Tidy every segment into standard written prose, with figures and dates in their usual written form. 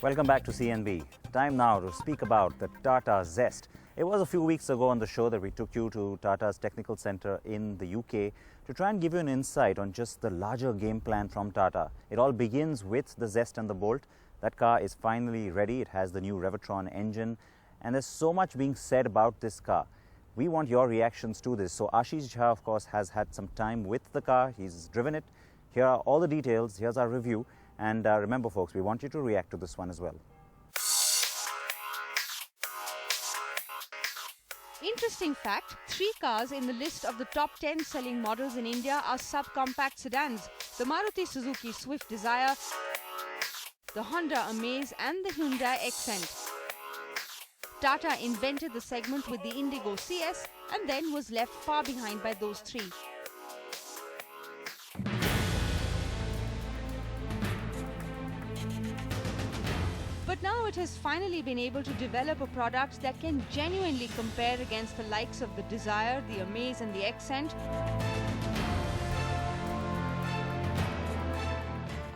Welcome back to CNB. Time now to speak about the Tata Zest. It was a few weeks ago on the show that we took you to Tata's technical center in the UK to try and give you an insight on just the larger game plan from Tata. It all begins with the Zest and the Bolt. That car is finally ready. It has the new Revotron engine, and there's so much being said about this car. We want your reactions to this. So Ashish Jha, of course, has had some time with the car. He's driven it. Here are all the details. Here's our review. And remember, folks, we want you to react to this one as well. Interesting fact, 3 cars in the list of the top 10 selling models in India are subcompact sedans. The Maruti Suzuki Swift Desire, the Honda Amaze and the Hyundai Accent. Tata invented the segment with the Indigo CS and then was left far behind by those 3. But now it has finally been able to develop a product that can genuinely compare against the likes of the Desire, the Amaze and the Accent.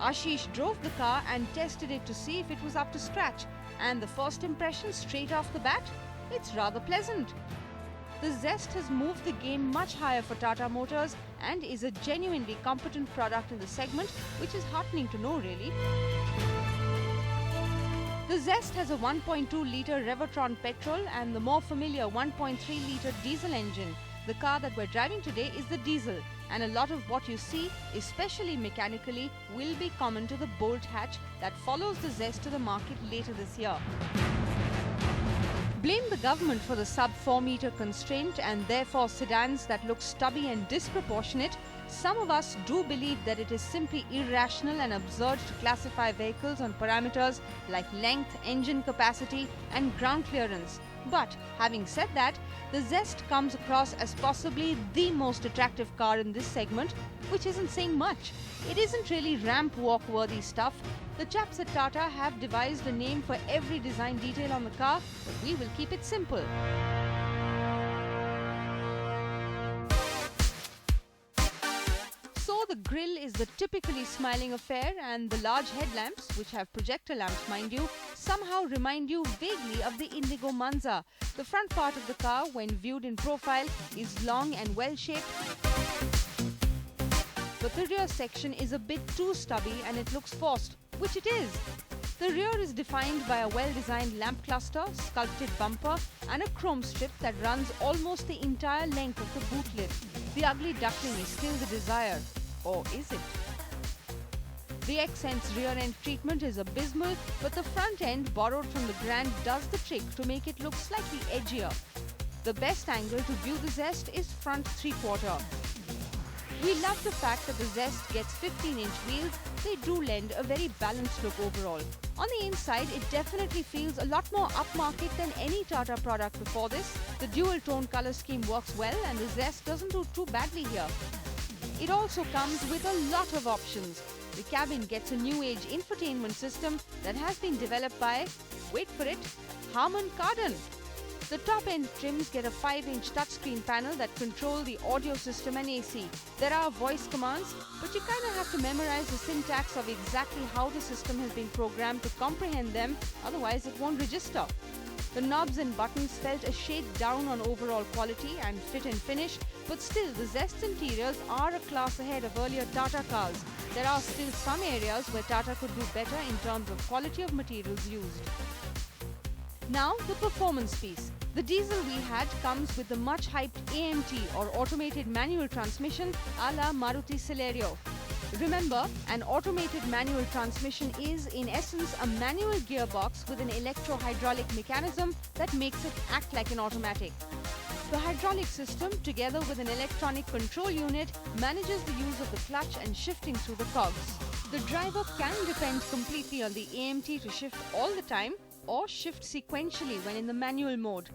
Ashish drove the car and tested it to see if it was up to scratch, and the first impression straight off the bat, it's rather pleasant. The Zest has moved the game much higher for Tata Motors and is a genuinely competent product in the segment, which is heartening to know really. The Zest has a 1.2-litre Revotron petrol and the more familiar 1.3-litre diesel engine. The car that we're driving today is the diesel, and a lot of what you see, especially mechanically, will be common to the Bolt hatch that follows the Zest to the market later this year. Blame the government for the sub-4-metre constraint and therefore sedans that look stubby and disproportionate. Some of us do believe that it is simply irrational and absurd to classify vehicles on parameters like length, engine capacity and ground clearance. But having said that, the Zest comes across as possibly the most attractive car in this segment, which isn't saying much. It isn't really ramp walk worthy stuff. The chaps at Tata have devised a name for every design detail on the car, but we will keep it simple. So the grille is the typically smiling affair, and the large headlamps, which have projector lamps mind you, somehow remind you vaguely of the Indigo Manza. The front part of the car, when viewed in profile, is long and well-shaped, but the rear section is a bit too stubby and it looks forced, which it is. The rear is defined by a well-designed lamp cluster, sculpted bumper and a chrome strip that runs almost the entire length of the boot lid. The ugly duckling is still the Desire. Or is it? The Accent's rear end treatment is abysmal, but the front end borrowed from the Grand does the trick to make it look slightly edgier. The best angle to view the Zest is front 3/4. We love the fact that the Zest gets 15-inch wheels. They do lend a very balanced look overall. On the inside, it definitely feels a lot more upmarket than any Tata product before this. The dual-tone colour scheme works well and the Zest doesn't do too badly here. It also comes with a lot of options. The cabin gets a new-age infotainment system that has been developed by, wait for it, Harman Kardon. The top-end trims get a 5-inch touchscreen panel that control the audio system and AC. There are voice commands, but you kind of have to memorize the syntax of exactly how the system has been programmed to comprehend them, otherwise it won't register. The knobs and buttons felt a shade down on overall quality and fit and finish, but still the Zest's interiors are a class ahead of earlier Tata cars. There are still some areas where Tata could do better in terms of quality of materials used. Now the performance piece. The diesel we had comes with the much hyped AMT or automated manual transmission a la Maruti Celerio. Remember, an automated manual transmission is in essence a manual gearbox with an electro-hydraulic mechanism that makes it act like an automatic. The hydraulic system, together with an electronic control unit, manages the use of the clutch and shifting through the cogs. The driver can depend completely on the AMT to shift all the time or shift sequentially when in the manual mode.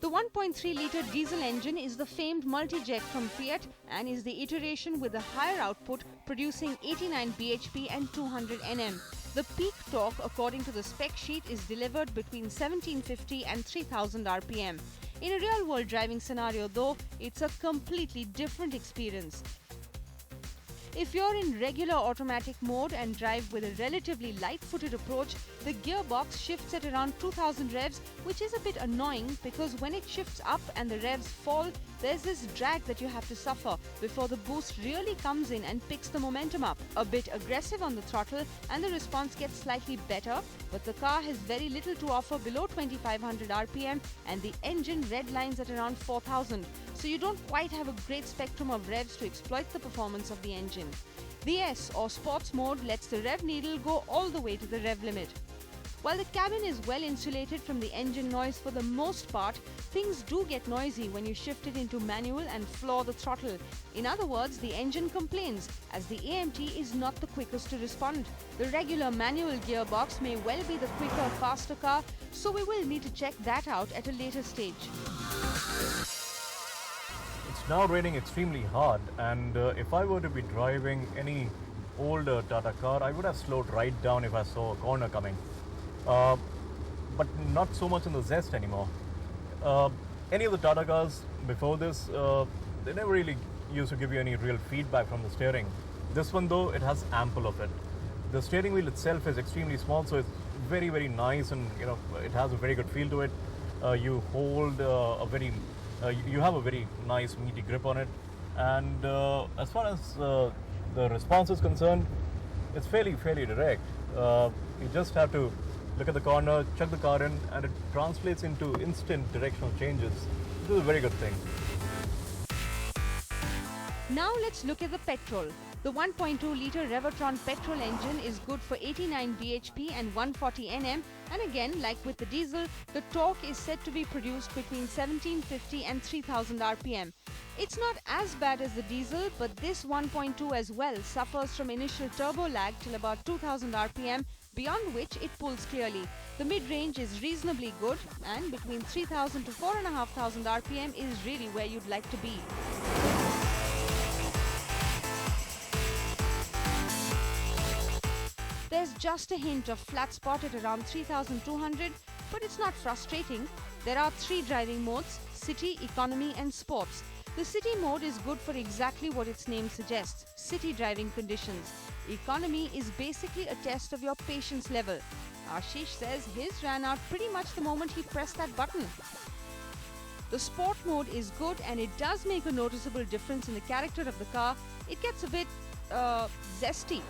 The 1.3-litre diesel engine is the famed multi-jet from Fiat and is the iteration with a higher output, producing 89 bhp and 200 Nm. The peak torque, according to the spec sheet, is delivered between 1750 and 3000 rpm. In a real-world driving scenario, though, it's a completely different experience. If you're in regular automatic mode and drive with a relatively light-footed approach, the gearbox shifts at around 2000 revs, which is a bit annoying because when it shifts up and the revs fall, there's this drag that you have to suffer before the boost really comes in and picks the momentum up. A bit aggressive on the throttle and the response gets slightly better, but the car has very little to offer below 2500 RPM and the engine redlines at around 4000. So you don't quite have a great spectrum of revs to exploit the performance of the engine. The S or Sports mode lets the rev needle go all the way to the rev limit. While the cabin is well insulated from the engine noise for the most part, things do get noisy when you shift it into manual and floor the throttle. In other words, the engine complains as the AMT is not the quickest to respond. The regular manual gearbox may well be the quicker, faster car, so we will need to check that out at a later stage. It's now raining extremely hard, and if I were to be driving any older Tata car, I would have slowed right down if I saw a corner coming. But not so much in the Zest anymore. Any of the Tata cars before this, they never really used to give you any real feedback from the steering. This one though, it has ample of it. The steering wheel itself is extremely small, so it's very, very nice, and it has a very good feel to it. You hold you have a very nice meaty grip on it, and as far as the response is concerned, it's fairly direct. You just have to look at the corner, chuck the car in, and it translates into instant directional changes. This is a very good thing. Now let's look at the petrol. The 1.2-litre Revertron petrol engine is good for 89 bhp and 140 Nm, and again, like with the diesel, the torque is said to be produced between 1750 and 3000 RPM. It's not as bad as the diesel, but this 1.2 as well suffers from initial turbo lag till about 2000 RPM, beyond which it pulls clearly. The mid-range is reasonably good, and between 3000 to 4500 RPM is really where you'd like to be. There's just a hint of flat spot at around 3200, but it's not frustrating. There are 3 driving modes: City, Economy and Sports. The City mode is good for exactly what its name suggests, city driving conditions. Economy is basically a test of your patience level. Ashish says his ran out pretty much the moment he pressed that button. The Sport mode is good, and it does make a noticeable difference in the character of the car. It gets a bit zesty.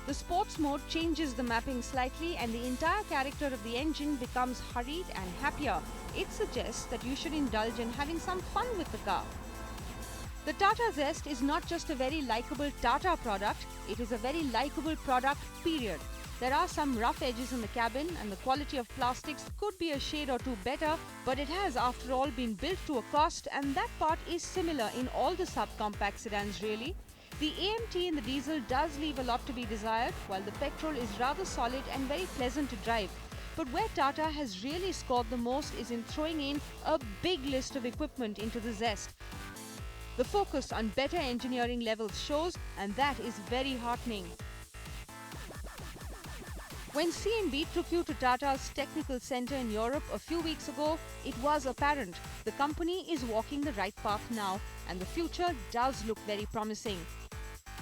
The Sports mode changes the mapping slightly, and the entire character of the engine becomes hurried and happier. It suggests that you should indulge in having some fun with the car. The Tata Zest is not just a very likeable Tata product, it is a very likeable product, period. There are some rough edges in the cabin, and the quality of plastics could be a shade or two better, but it has after all been built to a cost, and that part is similar in all the subcompact sedans really. The AMT in the diesel does leave a lot to be desired, while the petrol is rather solid and very pleasant to drive. But where Tata has really scored the most is in throwing in a big list of equipment into the Zest. The focus on better engineering levels shows, and that is very heartening. When CNB took you to Tata's technical center in Europe a few weeks ago, it was apparent the company is walking the right path now, and the future does look very promising.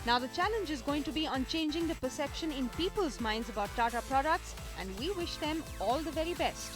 Now the challenge is going to be on changing the perception in people's minds about Tata products, and we wish them all the very best.